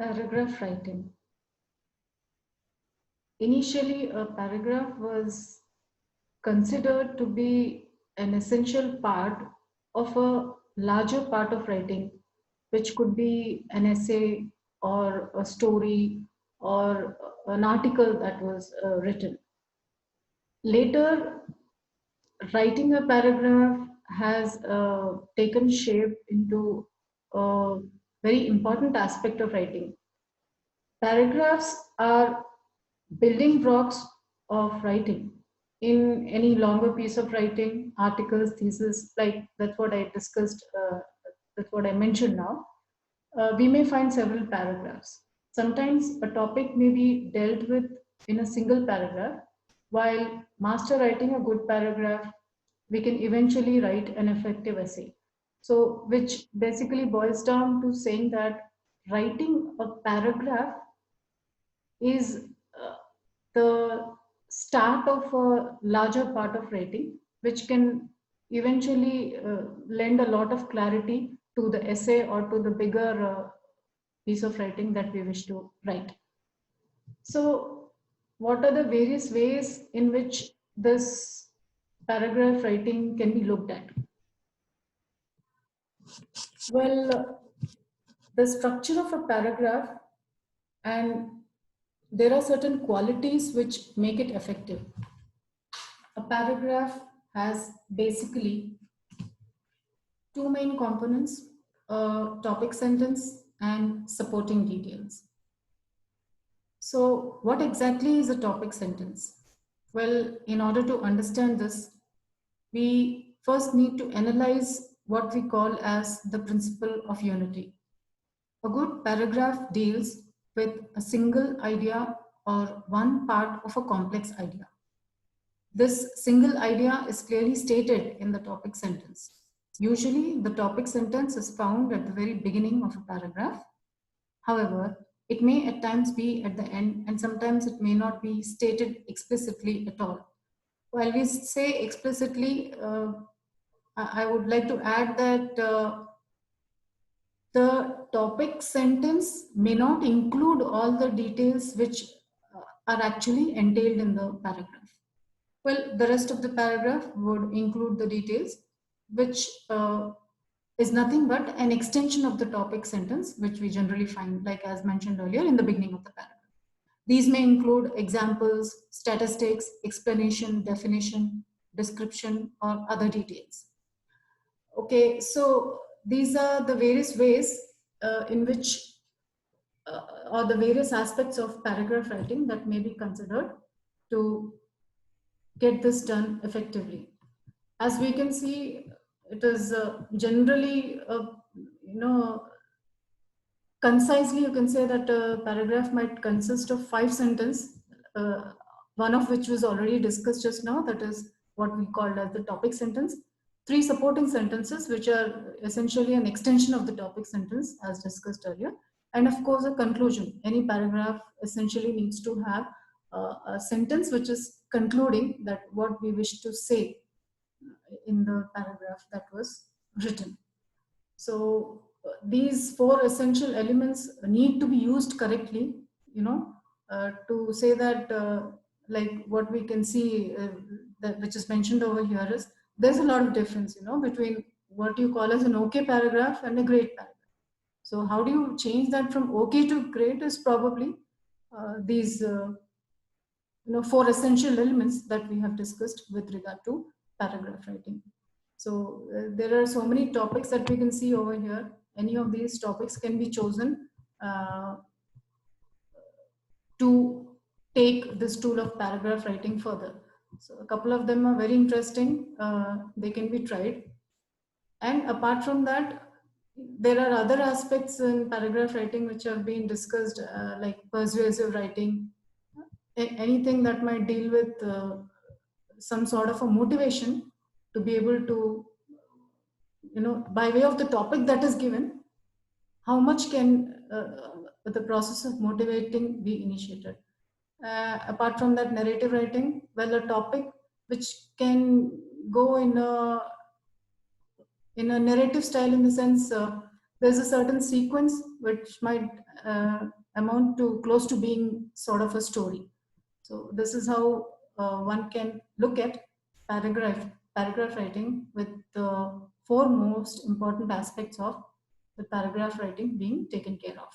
Paragraph writing. Initially, a paragraph was considered to be an essential part of a larger part of writing, which could be an essay or a story or an article that was written. Later, writing a paragraph has taken shape into a very important aspect of writing. Paragraphs are building blocks of writing. In any longer piece of writing, articles, thesis, like that's what I discussed, that's what I mentioned now, we may find several paragraphs. Sometimes a topic may be dealt with in a single paragraph, while master writing a good paragraph, we can eventually write an effective essay. So, which basically boils down to saying that writing a paragraph is the start of a larger part of writing, which can eventually lend a lot of clarity to the essay or to the bigger piece of writing that we wish to write. So, what are the various ways in which this paragraph writing can be looked at? Well, the structure of a paragraph, and there are certain qualities which make it effective. A paragraph has basically two main components, a topic sentence and supporting details. So, what exactly is a topic sentence? Well, in order to understand this, we first need to analyze what we call as the principle of unity. A good paragraph deals with a single idea or one part of a complex idea. This single idea is clearly stated in the topic sentence. Usually, the topic sentence is found at the very beginning of a paragraph. However, it may at times be at the end, and sometimes it may not be stated explicitly at all. While we say explicitly, I would like to add that the topic sentence may not include all the details which are actually entailed in the paragraph. Well, the rest of the paragraph would include the details, which is nothing but an extension of the topic sentence, which we generally find, like as mentioned earlier, in the beginning of the paragraph. These may include examples, statistics, explanation, definition, description, or other details. Okay, so these are the various ways in which, or the various aspects of paragraph writing that may be considered to get this done effectively. As we can see, it is generally, concisely, you can say that a paragraph might consist of 5 sentences, one of which was already discussed just now, that is what we called as the topic sentence. 3 supporting sentences, which are essentially an extension of the topic sentence, as discussed earlier. And of course, a conclusion. Any paragraph essentially needs to have a sentence which is concluding that what we wish to say in the paragraph that was written. So these 4 essential elements need to be used correctly, to say that, like what we can see, that which is mentioned over here, is there's a lot of difference, between what you call as an okay paragraph and a great paragraph. So how do you change that from okay to great is probably these 4 essential elements that we have discussed with regard to paragraph writing. So there are so many topics that we can see over here. Any of these topics can be chosen to take this tool of paragraph writing further. So a couple of them are very interesting. They can be tried. And apart from that, there are other aspects in paragraph writing which have been discussed, like persuasive writing, anything that might deal with some sort of a motivation to be able to, by way of the topic that is given, how much can the process of motivating be initiated. Apart from that, narrative writing, well, a topic which can go in a narrative style, in the sense there's a certain sequence which might amount to close to being sort of a story. So this is how one can look at paragraph writing, with the four most important aspects of the paragraph writing being taken care of.